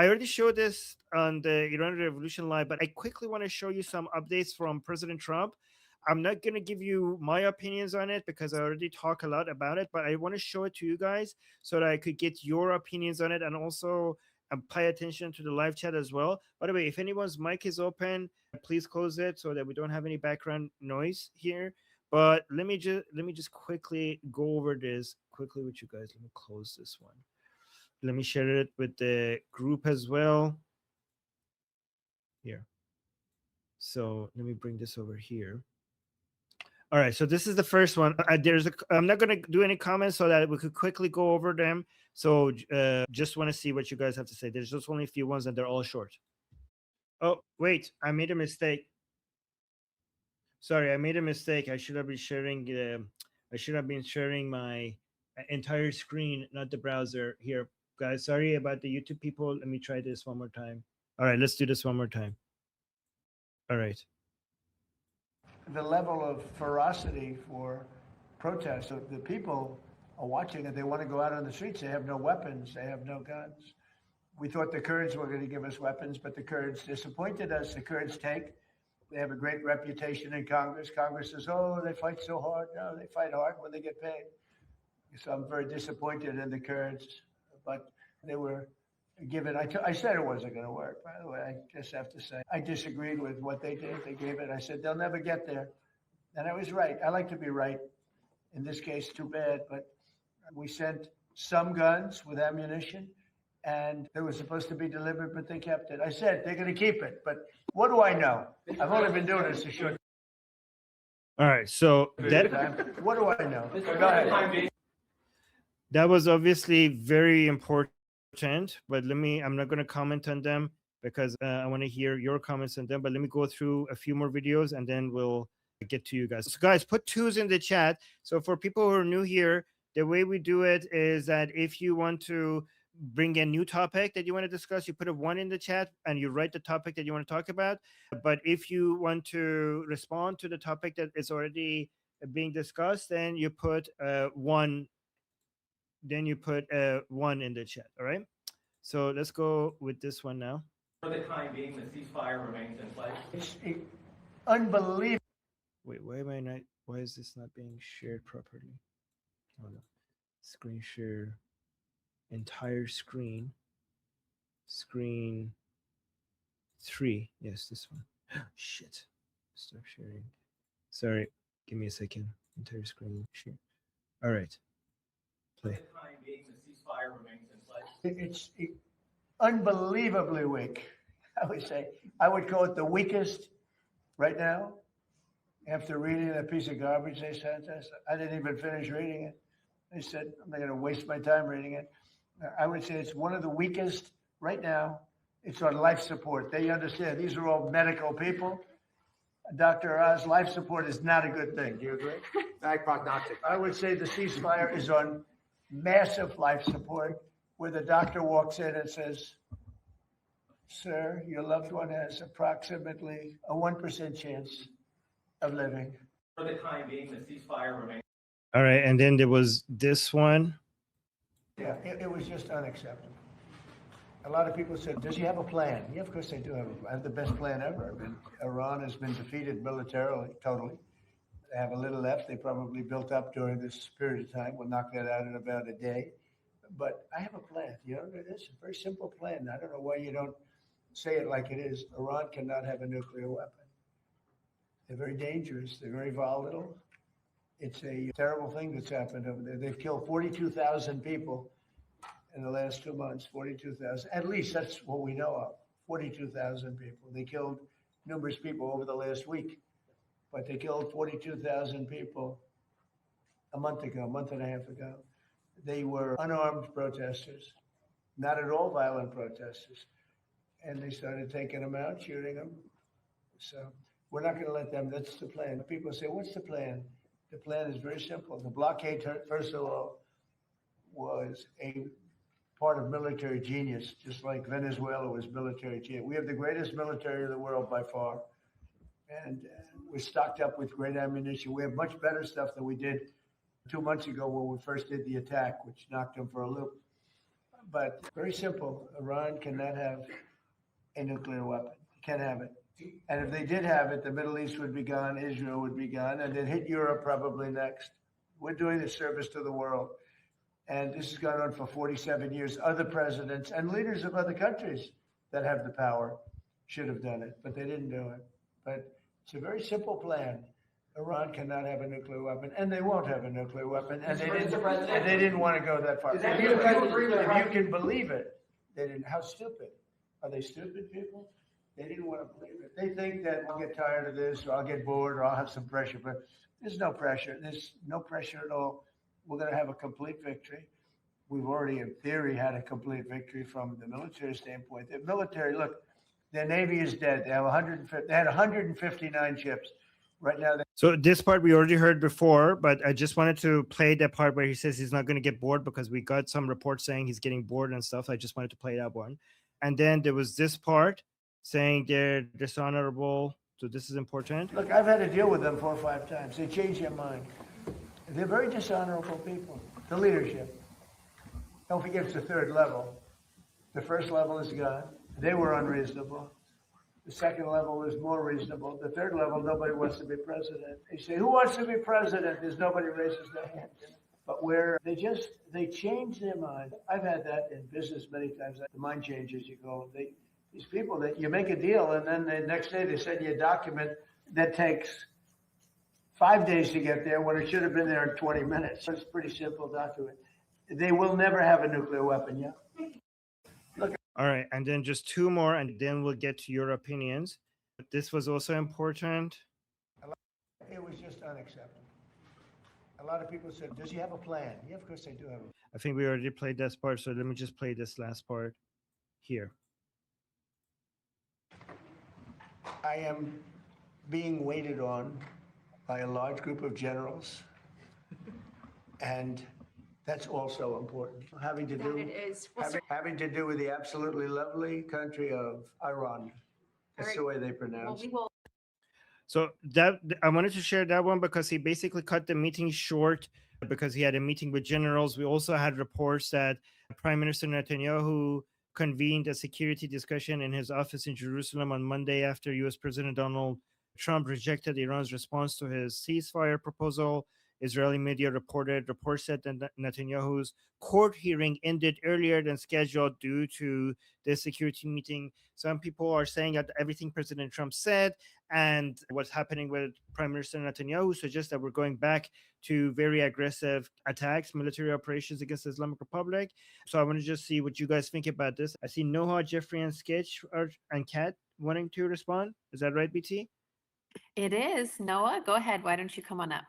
I already showed this on the Iranian Revolution Live, but I quickly want to show you some updates from President Trump. I'm not going to give you my opinions on it because I already talk a lot about it, but I want to show it to you guys so that I could get your opinions on it, and also pay attention to the live chat as well. By the way, if anyone's mic is open, please close it so that we don't have any background noise here. But let me just quickly go over this quickly with you guys. Let me close this one. Let me share it with the group as well. Here. So let me bring this over here. All right, so this is the first one. I'm not going to do any comments so that we could quickly go over them. So just want to see what you guys have to say. There's just only a few ones and they're all short. Oh, wait, I made a mistake. Sorry, I made a mistake. I should have been sharing my entire screen, not the browser. Here, guys, sorry about the YouTube people. Let me try this one more time. All right, let's do this one more time. All right. The level of ferocity for protests, the people are watching it. They want to go out on the streets. They have no weapons. They have no guns. We thought the Kurds were going to give us weapons, but the Kurds disappointed us. The Kurds they have a great reputation in Congress. Congress says, oh, they fight so hard. No, they fight hard when they get paid. So I'm very disappointed in the Kurds, but they were given. I said it wasn't going to work, by the way. I just have to say, I disagreed with what they did. They gave it. I said, they'll never get there. And I was right. I like to be right. In this case, too bad. But we sent some guns with ammunition, and they were supposed to be delivered, but they kept it. I said, they're going to keep it. But what do I know? I've only been doing this a short time. All right. So what do I know? Go ahead. That was obviously very important, but I'm not going to comment on them because I want to hear your comments on them. But let me go through a few more videos and then we'll get to you guys. So guys, put 2s in the chat. So for people who are new here, the way we do it is that if you want to bring a new topic that you want to discuss, you put a 1 in the chat and you write the topic that you want to talk about. But if you want to respond to the topic that is already being discussed, then you put 1. Then you put 1 in the chat. All right. So let's go with this one now. For the time being, the ceasefire remains in place. It's unbelievable. Wait, why is this not being shared properly? Oh no. Screen share. Entire screen. Screen 3. Yes, this one. Shit. Stop sharing. Sorry. Give me a second. Entire screen share. All right. Play. For the time being, the ceasefire remains in place. It's unbelievably weak. I would call it the weakest right now. After reading that piece of garbage they sent us, I didn't even finish reading it. They said, I'm not going to waste my time reading it. I would say it's one of the weakest right now. It's on life support. They understand these are all medical people. Dr. Oz, life support is not a good thing. Do you agree? Bad prognostic. I would say the ceasefire is on massive life support, where the doctor walks in and says, sir, your loved one has approximately a 1% chance of living. For the time being, the ceasefire remains. All right. And then there was this one. Yeah, it was just unacceptable. A lot of people said, does he have a plan? Yeah, of course they do have the best plan ever. I mean, Iran has been defeated militarily, totally. They have a little left. They probably built up during this period of time. We'll knock that out in about a day. But I have a plan. You know, it's a very simple plan. I don't know why you don't say it like it is. Iran cannot have a nuclear weapon. They're very dangerous. They're very volatile. It's a terrible thing that's happened over there. They've killed 42,000 people in the last 2 months, 42,000. At least that's what we know of, 42,000 people. They killed numerous people over the last week, but they killed 42,000 people a month and a half ago. They were unarmed protesters, not at all violent protesters. And they started taking them out, shooting them. So we're not going to let them. That's the plan. People say, what's the plan? The plan is very simple. The blockade, first of all, was a part of military genius, just like Venezuela was military genius. We have the greatest military in the world by far. And we're stocked up with great ammunition. We have much better stuff than we did 2 months ago when we first did the attack, which knocked them for a loop. But very simple, Iran cannot have a nuclear weapon. Can't have it. And if they did have it, the Middle East would be gone, Israel would be gone, and then hit Europe probably next. We're doing a service to the world. And this has gone on for 47 years. Other presidents and leaders of other countries that have the power should have done it, but they didn't do it. But it's a very simple plan. Iran cannot have a nuclear weapon, and they won't have a nuclear weapon, and they didn't want to go that far. If you can believe it, they didn't. How stupid. Are they stupid people? They didn't want to believe it. They think that I'll get tired of this, or I'll get bored, or I'll have some pressure, but there's no pressure. There's no pressure at all. We're going to have a complete victory. We've already, in theory, had a complete victory from the military standpoint. The military, look, their Navy is dead. They have 150. They had 159 ships. Right now, so this part we already heard before, but I just wanted to play that part where he says he's not going to get bored, because we got some reports saying he's getting bored and stuff. I just wanted to play that one. And then there was this part saying they're dishonorable. So this is important. Look, I've had to deal with them 4 or 5 times. They change their mind. They're very dishonorable people. The leadership. Don't forget it's the 3rd level. The 1st level is gone. They were unreasonable. The 2nd level is more reasonable. The 3rd level, nobody wants to be president. They say, who wants to be president? There's nobody raises their hand. But where they change their mind. I've had that in business many times. The mind changes. You go, these people that you make a deal, and then the next day they send you a document that takes 5 days to get there when it should have been there in 20 minutes. So it's a pretty simple document. They will never have a nuclear weapon, yeah? Look. All right, and then just 2 more, and then we'll get to your opinions. But this was also important. It was just unacceptable. A lot of people said, does he have a plan? Yeah, of course they do have a plan. I think we already played this part, so let me just play this last part here. I am being waited on by a large group of generals, and that's also important. Having to do with the absolutely lovely country of Iran. That's the way they pronounce it. So that I wanted to share that one because he basically cut the meeting short because he had a meeting with generals. We also had reports that Prime Minister Netanyahu convened a security discussion in his office in Jerusalem on Monday after U.S. President Donald Trump rejected Iran's response to his ceasefire proposal. Israeli media reports said that Netanyahu's court hearing ended earlier than scheduled due to the security meeting. Some people are saying that everything President Trump said and what's happening with Prime Minister Netanyahu suggests that we're going back to very aggressive attacks, military operations against the Islamic Republic. So I want to just see what you guys think about this. I see Noah, Jeffrey, and Sketch and Kat wanting to respond. Is that right, BT? It is. Noah, go ahead. Why don't you come on up?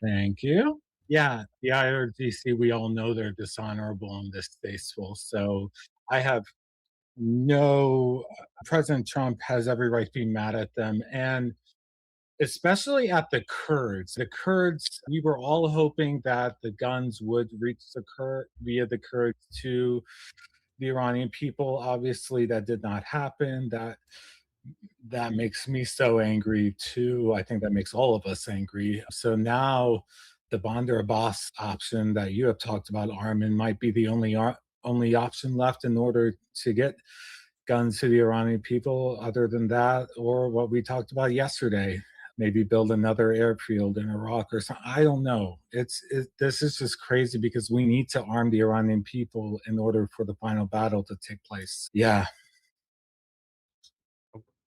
Thank you. Yeah, the IRGC, we all know they're dishonorable and distasteful. So I have President Trump has every right to be mad at them. And especially at the Kurds. The Kurds, we were all hoping that the guns would reach via the Kurds to the Iranian people. Obviously, that did not happen. That makes me so angry too. I think that makes all of us angry. So now the Bandar Abbas option that you have talked about, Armin, might be the only option left in order to get guns to the Iranian people. Other than that, or what we talked about yesterday, maybe build another airfield in Iraq or something. I don't know. This is just crazy because we need to arm the Iranian people in order for the final battle to take place. Yeah.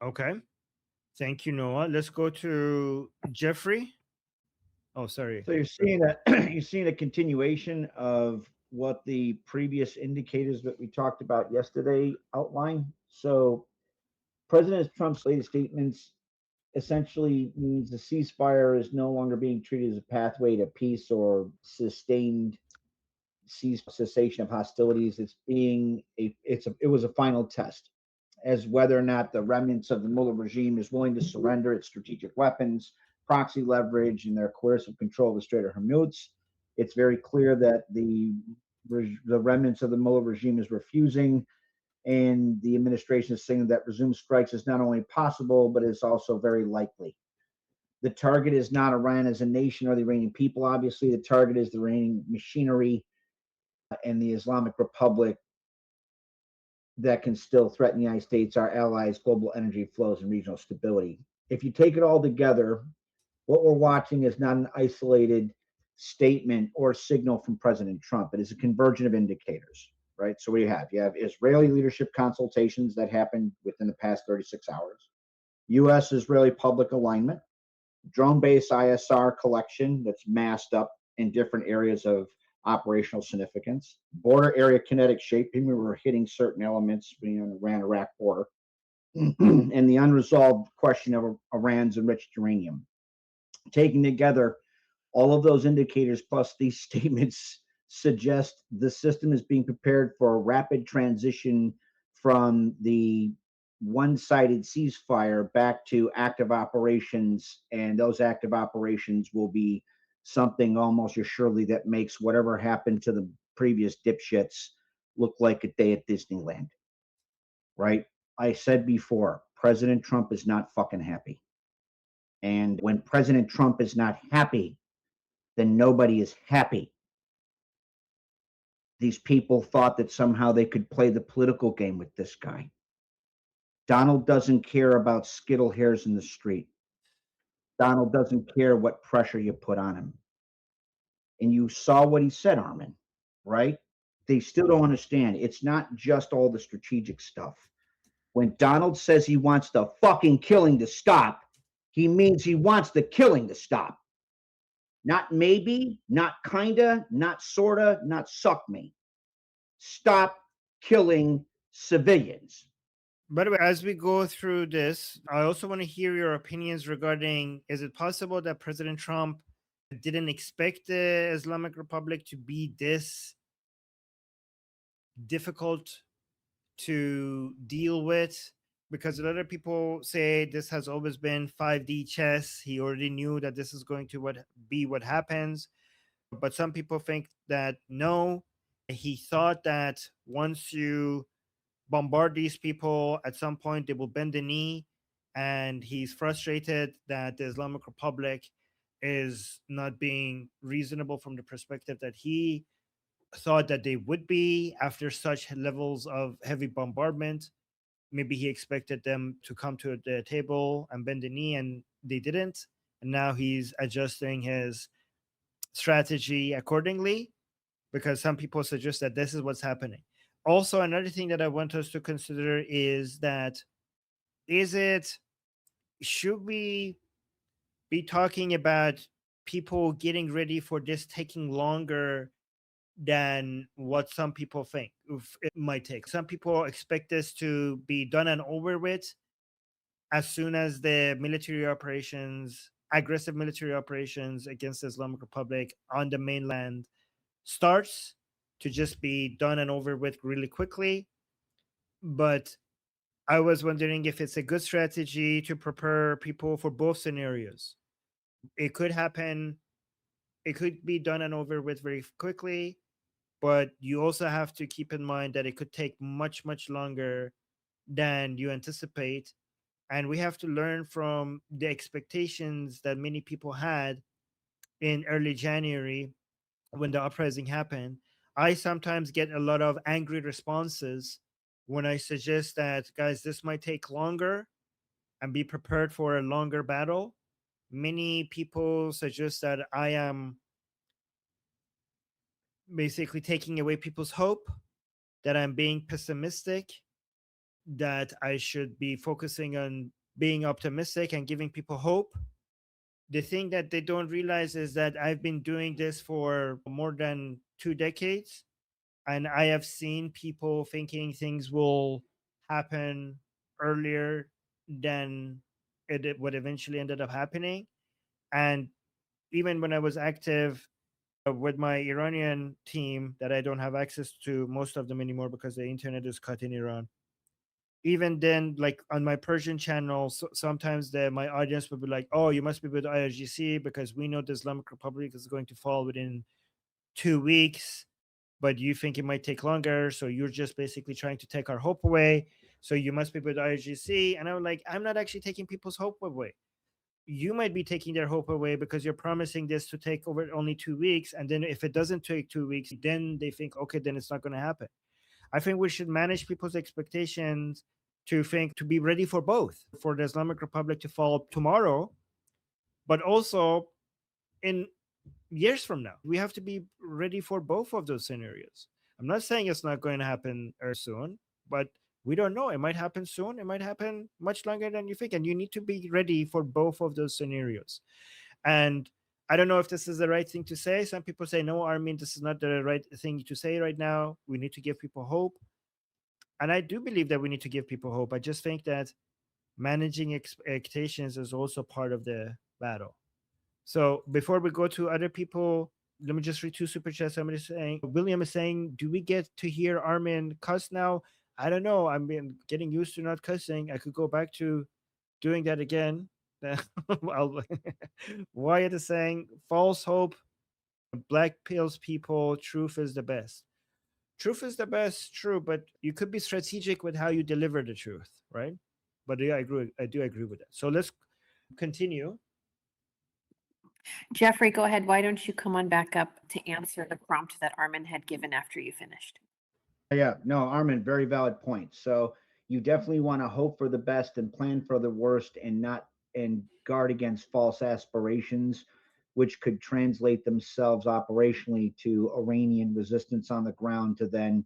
Okay. Thank you, Noah. Let's go to Jeffrey. Oh, sorry. So you're seeing a continuation of what the previous indicators that we talked about yesterday outline. So President Trump's latest statements essentially means the ceasefire is no longer being treated as a pathway to peace or sustained cessation of hostilities. It was a final test as whether or not the remnants of the Mullah regime is willing to surrender its strategic weapons, proxy leverage, and their coercive control of the Strait of Hormuz. It's very clear that the remnants of the Mullah regime is refusing, and the administration is saying that resume strikes is not only possible, but it's also very likely. The target is not Iran as a nation or the Iranian people, obviously. The target is the Iranian machinery and the Islamic Republic that can still threaten the United States, our allies, global energy flows, and regional stability. If you take it all together, what we're watching is not an isolated statement or signal from President Trump. It is a convergence of indicators, right? So what do you have? You have Israeli leadership consultations that happened within the past 36 hours, U.S. Israeli public alignment, drone-based ISR collection that's masked up in different areas of operational significance, border area kinetic shaping, we were hitting certain elements, on the Iran-Iraq border, and the unresolved question of Iran's enriched uranium. Taking together all of those indicators plus these statements suggest the system is being prepared for a rapid transition from the one-sided ceasefire back to active operations, and those active operations will be something almost assuredly that makes whatever happened to the previous dipshits look like a day at Disneyland, right? I said before, President Trump is not fucking happy. And when President Trump is not happy, then nobody is happy. These people thought that somehow they could play the political game with this guy. Donald doesn't care about skittle hairs in the street. Donald doesn't care what pressure you put on him. And you saw what he said, Armin, right? They still don't understand. It's not just all the strategic stuff. When Donald says he wants the fucking killing to stop, he means he wants the killing to stop. Not maybe, not kinda, not sorta, not suck me. Stop killing civilians. By the way, as we go through this, I also want to hear your opinions regarding, is it possible that President Trump didn't expect the Islamic Republic to be this difficult to deal with? Because a lot of people say this has always been 5D chess. He already knew that this is going to be what happens. But some people think that no, he thought that once you bombard these people, at some point they will bend the knee, and he's frustrated that the Islamic Republic is not being reasonable from the perspective that he thought that they would be after such levels of heavy bombardment. Maybe he expected them to come to the table and bend the knee, and they didn't. And now he's adjusting his strategy accordingly, because some people suggest that this is what's happening. Also, another thing that I want us to consider is that should we be talking about people getting ready for this taking longer than what some people think it might take? Some people expect this to be done and over with as soon as the aggressive military operations against the Islamic Republic on the mainland starts, to just be done and over with really quickly. But I was wondering if it's a good strategy to prepare people for both scenarios. It could happen, it could be done and over with very quickly, but you also have to keep in mind that it could take much, much longer than you anticipate. And we have to learn from the expectations that many people had in early January when the uprising happened. I sometimes get a lot of angry responses when I suggest that, guys, this might take longer and be prepared for a longer battle. Many people suggest that I am basically taking away people's hope, that I'm being pessimistic, that I should be focusing on being optimistic and giving people hope. The thing that they don't realize is that I've been doing this for more than 2 decades, and I have seen people thinking things will happen earlier than it would eventually ended up happening. And even when I was active with my Iranian team, that I don't have access to most of them anymore because the internet is cut in Iran. Even then, like on my Persian channel, sometimes my audience would be like, "Oh, you must be with IRGC because we know the Islamic Republic is going to fall within 2 weeks, but you think it might take longer. So you're just basically trying to take our hope away. So you must be with IRGC." And I'm like, I'm not actually taking people's hope away. you might be taking their hope away because you're promising this to take over only 2 weeks. And then if it doesn't take 2 weeks, then they think, okay, then it's not going to happen. I think we should manage people's expectations to be ready for both, for the Islamic Republic to fall tomorrow, but also in years from now. We have to be ready for both of those scenarios. I'm not saying it's not going to happen soon, but we don't know. It might happen soon. It might happen much longer than you think. And you need to be ready for both of those scenarios. And I don't know if this is the right thing to say. Some people say, no, Armin, this is not the right thing to say right now. We need to give people hope. And I do believe that we need to give people hope. I just think that managing expectations is also part of the battle. So before we go to other people, let me just read 2 super chats. Somebody saying, William is saying, do we get to hear Armin cuss now? I don't know. I've been getting used to not cussing. I could go back to doing that again. Wyatt is saying, false hope, black pills people, truth is the best. Truth is the best, true, but you could be strategic with how you deliver the truth, right? But yeah, I do agree with that. So let's continue. Jeffrey, go ahead. Why don't you come on back up to answer the prompt that Armin had given after you finished? Yeah, no, Armin, very valid point. So you definitely want to hope for the best and plan for the worst and guard against false aspirations, which could translate themselves operationally to Iranian resistance on the ground to then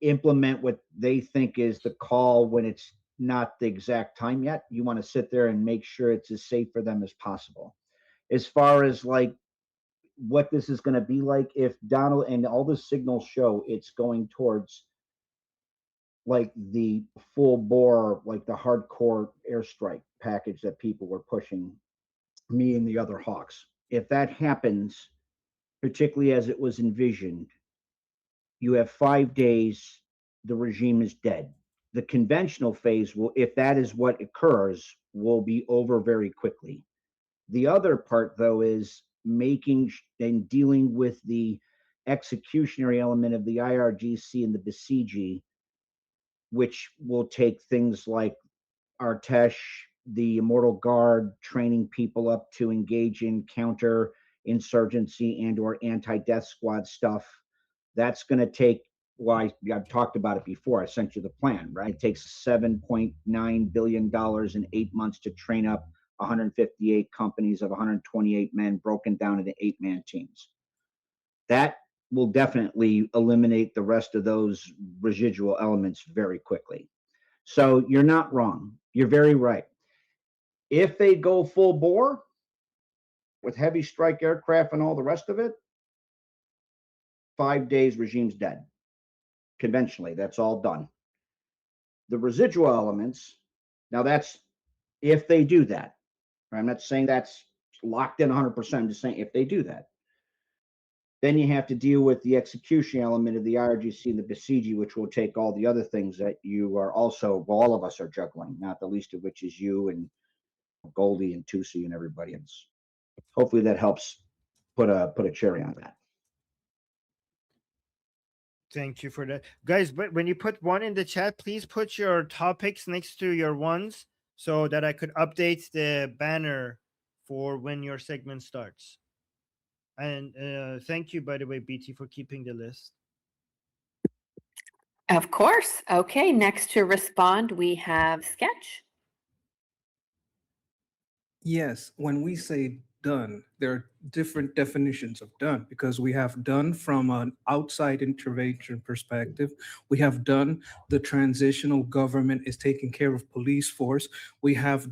implement what they think is the call when it's not the exact time yet. You want to sit there and make sure it's as safe for them as possible. As far as like what this is going to be like, if Donald and all the signals show it's going towards like the full bore, like the hardcore airstrike package that people were pushing, me and the other hawks. If that happens, particularly as it was envisioned, you have 5 days, the regime is dead. The conventional phase will, if that is what occurs, will be over very quickly. The other part, though, is making and dealing with the executionary element of the IRGC and the Basiji, which will take things like Artesh, the Immortal Guard, training people up to engage in counter insurgency and or anti-death squad stuff. That's going to take, well, I've talked about it before. I sent you the plan, right? It takes $7.9 billion in 8 months to train up 158 companies of 128 men broken down into 8-man teams. That will definitely eliminate the rest of those residual elements very quickly. So you're not wrong. You're very right. If they go full bore with heavy strike aircraft and all the rest of it, 5 days, regime's dead. Conventionally, that's all done. The residual elements, now that's if they do that. I'm not saying that's locked in 100%. I'm just saying if they do that. Then you have to deal with the execution element of the IRGC and the Basiji, which will take all the other things that you are also, well, all of us are juggling, not the least of which is you and Goldie and Tusi and everybody else. Hopefully that helps put a cherry on that. Thank you for that. Guys, but when you put one in the chat, please put your topics next to your ones so that I could update the banner for when your segment starts. And thank you, by the way, BT, for keeping the list. Of course. Okay, next to respond, we have Sketch. Yes, when we say done, there are different definitions of done because we have done from an outside intervention perspective. We have done the transitional government is taking care of police force. We have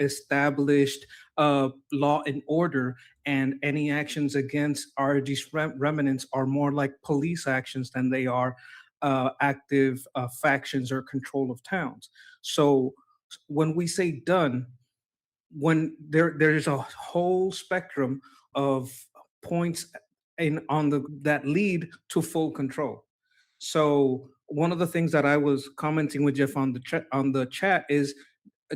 established law and order, and any actions against RG's remnants are more like police actions than they are active factions or control of towns. So when we say done, when there's a whole spectrum of points that lead to full control. So one of the things that I was commenting with Jeff on the chat is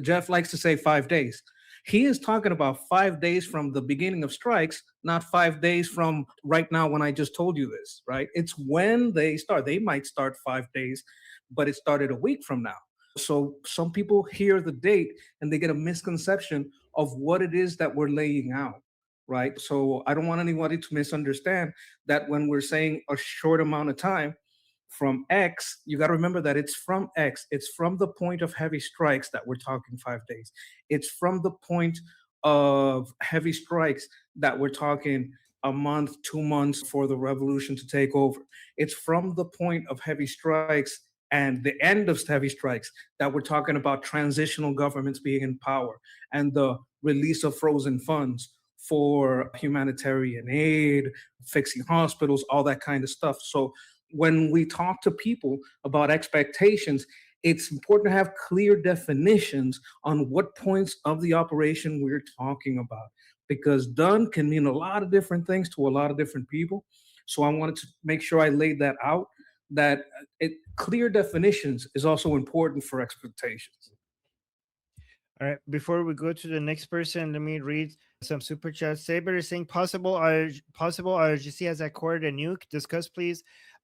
Jeff likes to say 5 days. He is talking about 5 days from the beginning of strikes, not 5 days from right now when I just told you this, right? It's when they start. They might start 5 days, but it started a week from now. So some people hear the date and they get a misconception of what it is that we're laying out, right? So I don't want anybody to misunderstand that when we're saying a short amount of time from X, you got to remember that it's from X. It's from the point of heavy strikes that we're talking 5 days. It's from the point of heavy strikes that we're talking a month, 2 months for the revolution to take over. It's from the point of heavy strikes and the end of heavy strikes that we're talking about transitional governments being in power and the release of frozen funds for humanitarian aid, fixing hospitals, all that kind of stuff. So when we talk to people about expectations, it's important to have clear definitions on what points of the operation we're talking about, because done can mean a lot of different things to a lot of different people. So I wanted to make sure I laid that out, that clear definitions is also important for expectations. All right. Before we go to the next person, let me read some super chats. Saber is saying possible IRGC has acquired a nuke. Discuss, please.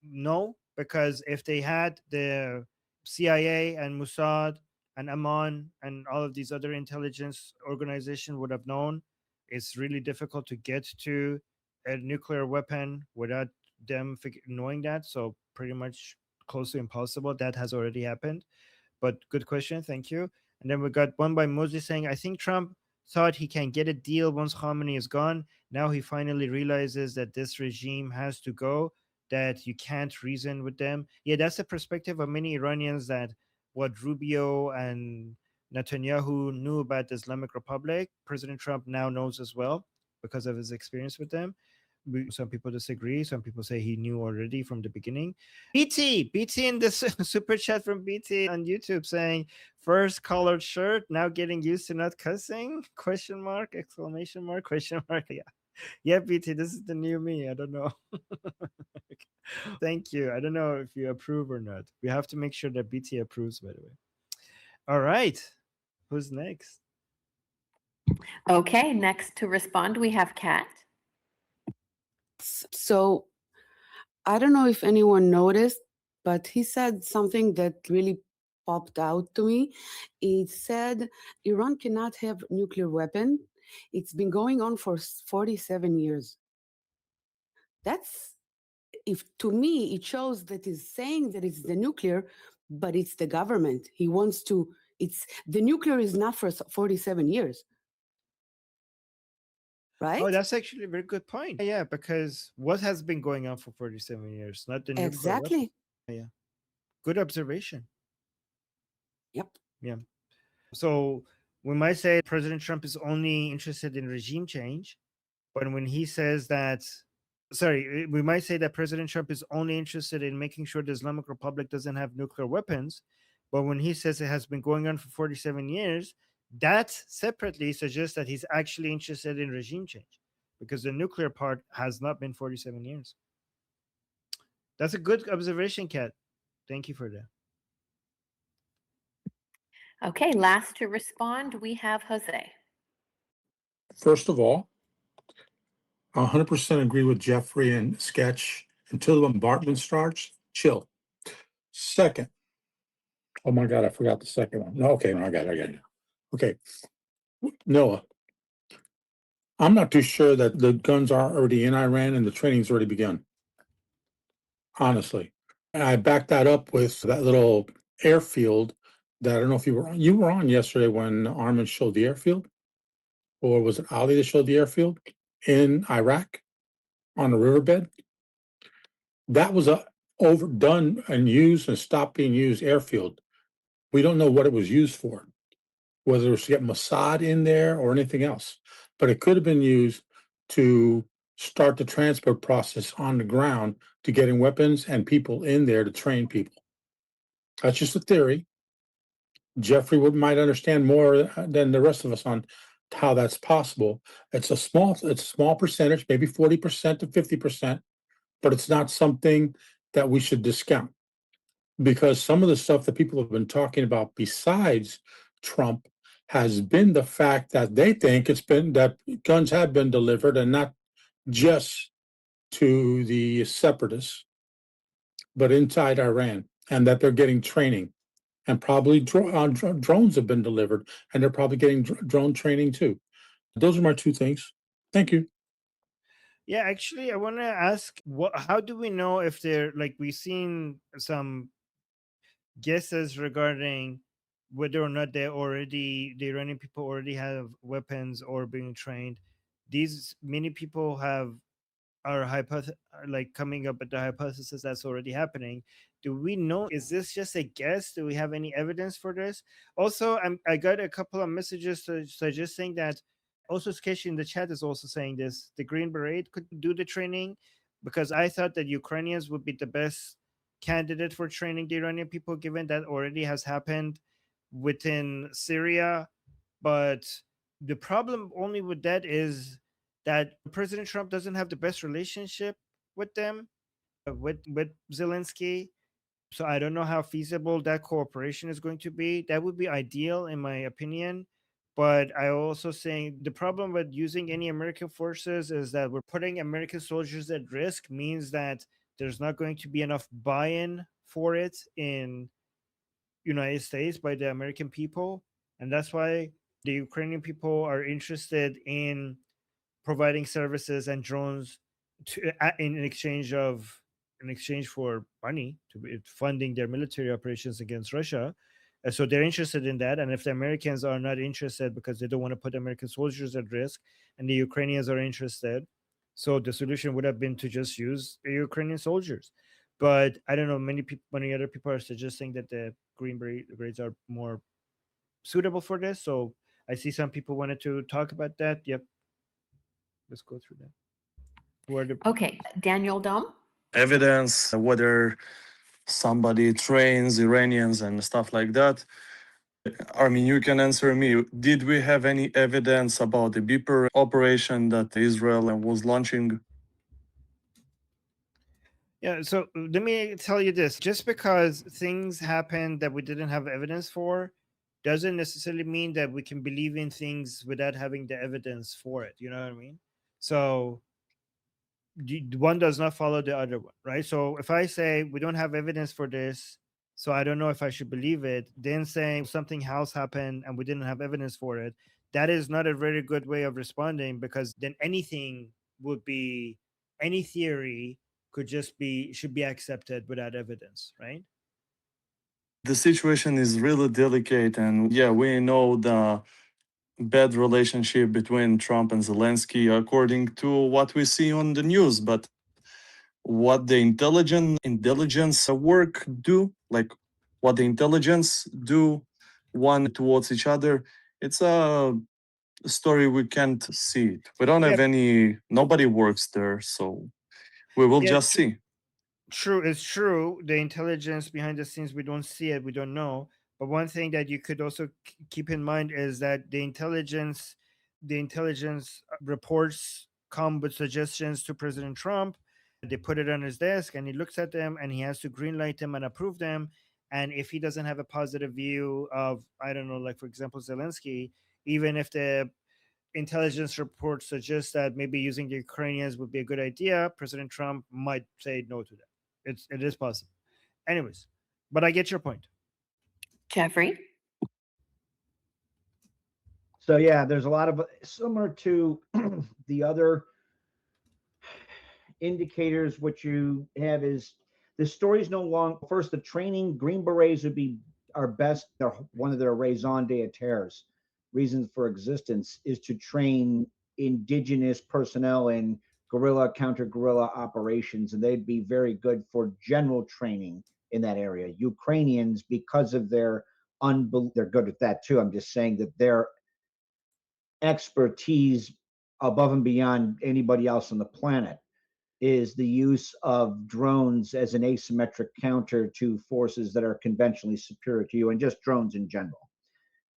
No, because if they had, the CIA and Mossad and Amman and all of these other intelligence organizations would have known. It's really difficult to get to a nuclear weapon without them knowing that. So pretty much close to impossible. That has already happened. But good question. Thank you. And then we got one by Moses saying, I think Trump thought he can get a deal once Khamenei is gone. Now he finally realizes that this regime has to go, that you can't reason with them. Yeah, that's the perspective of many Iranians, that what Rubio and Netanyahu knew about the Islamic Republic, President Trump now knows as well because of his experience with them. Some people disagree. Some people say he knew already from the beginning. BT in the super chat from BT on YouTube saying, first colored shirt, now getting used to not cussing? Question mark, exclamation mark, question mark. Yeah, BT, this is the new me. I don't know. Thank you. I don't know if you approve or not. We have to make sure that BT approves, by the way. All right. Who's next? Okay, next to respond, we have Kat. So I don't know if anyone noticed, but he said something that really popped out to me. He said Iran cannot have nuclear weapon. It's been going on for 47 years. That's, if to me, it shows that he's saying that it's the nuclear, but it's the government. He wants to, it's the nuclear is not for 47 years. Right? Oh, that's actually a very good point. Yeah, because what has been going on for 47 years? Not the nuclear exactly. Weapon. Yeah. Good observation. Yep. Yeah. So we might say President Trump is only interested in regime change, but when he says that, we might say that President Trump is only interested in making sure the Islamic Republic doesn't have nuclear weapons, but when he says it has been going on for 47 years, that separately suggests that he's actually interested in regime change, because the nuclear part has not been 47 years. That's a good observation, Kat. Thank you for that. Okay, last to respond, we have Jose. First of all, 100% agree with Jeffrey and Sketch. Until the bombardment starts, chill. Second, oh my God, I forgot the second one. No, okay, no, I got it. Okay, Noah, I'm not too sure that the guns are already in Iran and the training's already begun. Honestly, and I backed that up with that little airfield that I don't know if you were on yesterday when Armin showed the airfield, or was it Ali that showed the airfield in Iraq on the riverbed? That was a overdone and used and stopped being used airfield. We don't know what it was used for, whether it was to get Mossad in there or anything else, but it could have been used to start the transport process on the ground to getting weapons and people in there to train people. That's just a theory. Jeffrey might understand more than the rest of us on how that's possible. It's a small percentage, maybe 40% to 50%, but it's not something that we should discount, because some of the stuff that people have been talking about besides Trump has been the fact that they think it's been that guns have been delivered, and not just to the separatists, but inside Iran, and that they're getting training. and probably drones have been delivered, and they're probably getting drone training too. Those are my two things. Thank you. Yeah, actually, I want to ask, how do we know if they're like we've seen some guesses regarding whether or not the Iranian people already have weapons or being trained. These many people are like coming up with the hypothesis that's already happening. Do we know? Is this just a guess? Do we have any evidence for this? Also, I got a couple of messages suggesting that also Skesh in the chat is also saying this. The Green Beret could do the training because I thought that Ukrainians would be the best candidate for training the Iranian people, given that already has happened within Syria. But the problem only with that is that President Trump doesn't have the best relationship with them, with Zelensky. So I don't know how feasible that cooperation is going to be. That would be ideal, in my opinion. But I also saying the problem with using any American forces is that we're putting American soldiers at risk, means that there's not going to be enough buy-in for it in United States by the American people. And that's why the Ukrainian people are interested in providing services and drones in exchange for money to be funding their military operations against Russia. And so they're interested in that. And if the Americans are not interested because they don't want to put American soldiers at risk, and the Ukrainians are interested, so the solution would have been to just use the Ukrainian soldiers. But I don't know. Many other people are suggesting that the Green Berets are more suitable for this. So I see some people wanted to talk about that. Yep. Let's go through that. Who are the Okay, Daniel Dom. Evidence whether somebody trains Iranians and stuff like that. I mean, you can answer me. Did we have any evidence about the beeper operation that Israel was launching? Yeah, so let me tell you this. Just because things happen that we didn't have evidence for doesn't necessarily mean that we can believe in things without having the evidence for it. You know what I mean? So one does not follow the other one, right? So if I say we don't have evidence for this, so I don't know if I should believe it, then saying something else happened and we didn't have evidence for it, that is not a very good way of responding, because then anything would be, any theory should be accepted without evidence, right? The situation is really delicate, and yeah, we know the bad relationship between Trump and Zelensky according to what we see on the news, but what the intelligence work do, like what the intelligence do one towards each other, it's a story we can't see it. We don't have nobody works there, so we will just see. True, it's true. The intelligence behind the scenes, we don't see it, we don't know. But one thing that you could also keep in mind is that the intelligence reports come with suggestions to President Trump. They put it on his desk and he looks at them and he has to greenlight them and approve them. And if he doesn't have a positive view of, I don't know, like for example, Zelensky, even if the intelligence report suggests that maybe using the Ukrainians would be a good idea, President Trump might say no to that. It is possible. Anyways, but I get your point. Jeffrey. So yeah, there's a lot of similar to the other indicators. What you have is the story's no longer, first, the training. Green Berets would be our best, one of their raison d'etres, reasons for existence, is to train indigenous personnel in guerrilla, counter-guerrilla operations, and they'd be very good for general training in that area. Ukrainians, because of their they're good at that too. I'm just saying that their expertise above and beyond anybody else on the planet is the use of drones as an asymmetric counter to forces that are conventionally superior to you, and just drones in general.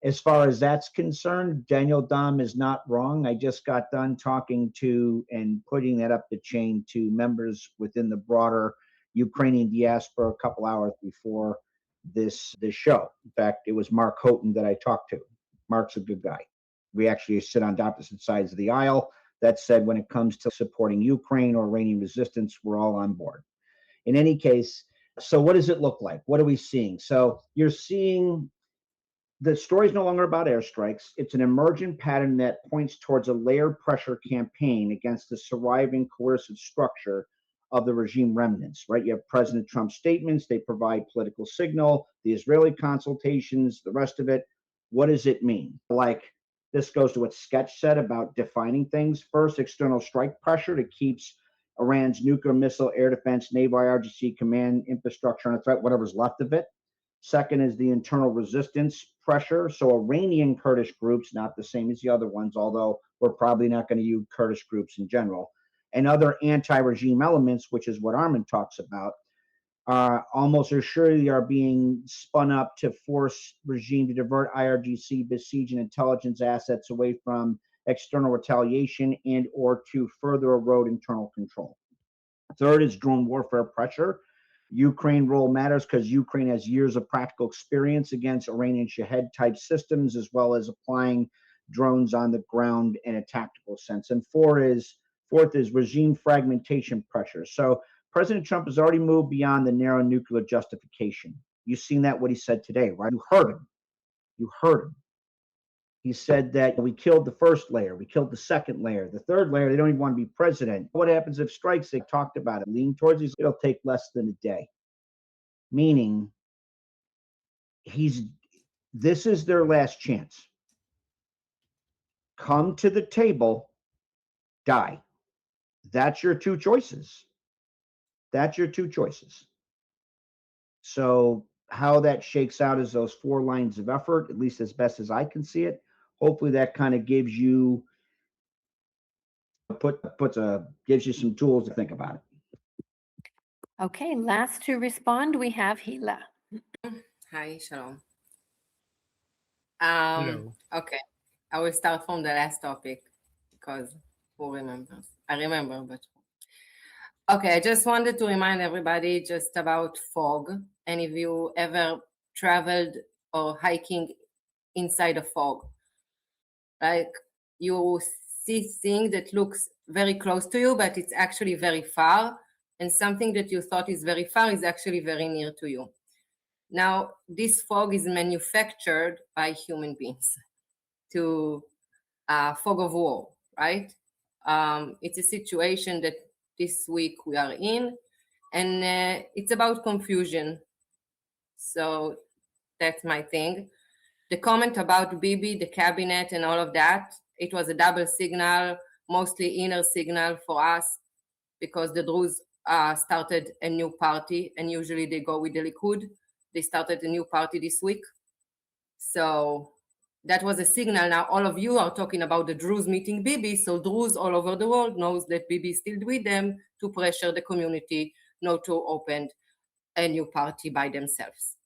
As far as that's concerned, Daniel Dom is not wrong. I just got done talking to and putting that up the chain to members within the broader Ukrainian diaspora a couple hours before this show. In fact, it was Mark Houghton that I talked to. Mark's a good guy. We actually sit on opposite sides of the aisle. That said, when it comes to supporting Ukraine or Iranian resistance, we're all on board. In any case, So what does it look like? What are we seeing? So you're seeing the story is no longer about airstrikes. It's an emergent pattern that points towards a layered pressure campaign against the surviving coercive structure of the regime remnants, right? You have President Trump's statements, they provide political signal, the Israeli consultations, the rest of it. What does it mean? Like, this goes to what Sketch said about defining things. First, external strike pressure that keeps Iran's nuclear missile, air defense, naval IRGC command infrastructure on a threat, whatever's left of it. Second is the internal resistance pressure. So Iranian Kurdish groups, not the same as the other ones, although we're probably not going to use Kurdish groups in general, and other anti-regime elements, which is what Armin talks about, almost assuredly are being spun up to force regime to divert IRGC besiege and intelligence assets away from external retaliation and or to further erode internal control. Third is drone warfare pressure. Ukraine role matters because Ukraine has years of practical experience against Iranian Shahed type systems, as well as applying drones on the ground in a tactical sense. And fourth is regime fragmentation pressure. So President Trump has already moved beyond the narrow nuclear justification. You've seen that what he said today, right? You heard him. You heard him. He said that we killed the first layer, we killed the second layer, the third layer, they don't even want to be president. What happens if strikes? They talked about it. Lean towards it, it'll take less than a day. Meaning, this is their last chance. Come to the table, die. That's your two choices. That's your two choices. So how that shakes out is those 4 lines of effort, at least as best as I can see it. Hopefully that kind of gives you gives you some tools to think about it. Okay, last to respond, we have Hila. Hi, Shalom. Hello. Okay, I will start from the last topic because who remembers? I remember, but okay, I just wanted to remind everybody just about fog. And if you ever traveled or hiking inside a fog, like you see things that looks very close to you, but it's actually very far. And something that you thought is very far is actually very near to you. Now, this fog is manufactured by human beings to fog of war, right? It's a situation that this week we are in, and it's about confusion. So that's my thing. The comment about Bibi, the cabinet, and all of that, it was a double signal, mostly inner signal for us, because the Druze started a new party, and usually they go with the Likud. They started a new party this week. So that was a signal. Now all of you are talking about the Druze meeting Bibi, so Druze all over the world knows that Bibi is still with them to pressure the community not to open a new party by themselves.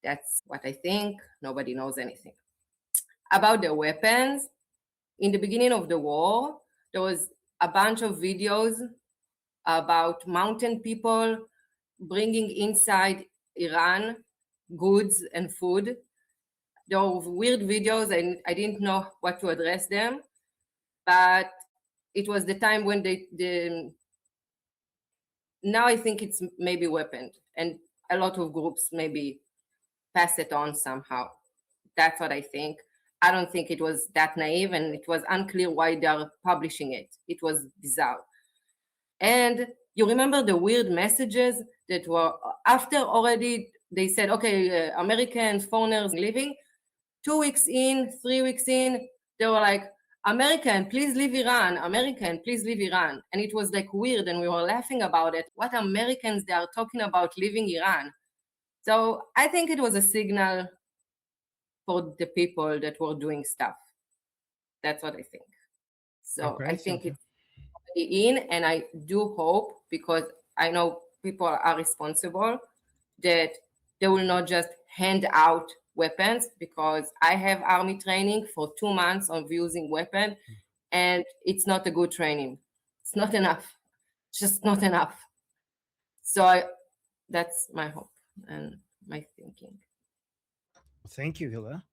That's what I think. Nobody knows anything. About the weapons, in the beginning of the war, there was a bunch of videos about mountain people bringing inside Iran goods and food. There were weird videos and I didn't know what to address them, but it was the time when now I think it's maybe weaponed and a lot of groups maybe pass it on somehow. That's what I think. I don't think it was that naive, and it was unclear why they are publishing it. It was bizarre. And you remember the weird messages that were after already they said, okay, Americans, foreigners leaving. 2 weeks in, 3 weeks in, they were like, American, please leave Iran. American, please leave Iran. And it was like weird, and we were laughing about it. What Americans they are talking about leaving Iran? So I think it was a signal for the people that were doing stuff. That's what I think. So Okay, I think it's in, and I do hope, because I know people are responsible, that they will not just hand out weapons, because I have army training for 2 months of using weapon, and it's not a good training. It's not enough. It's just not enough. So that's my hope and my thinking. Thank you, Hila.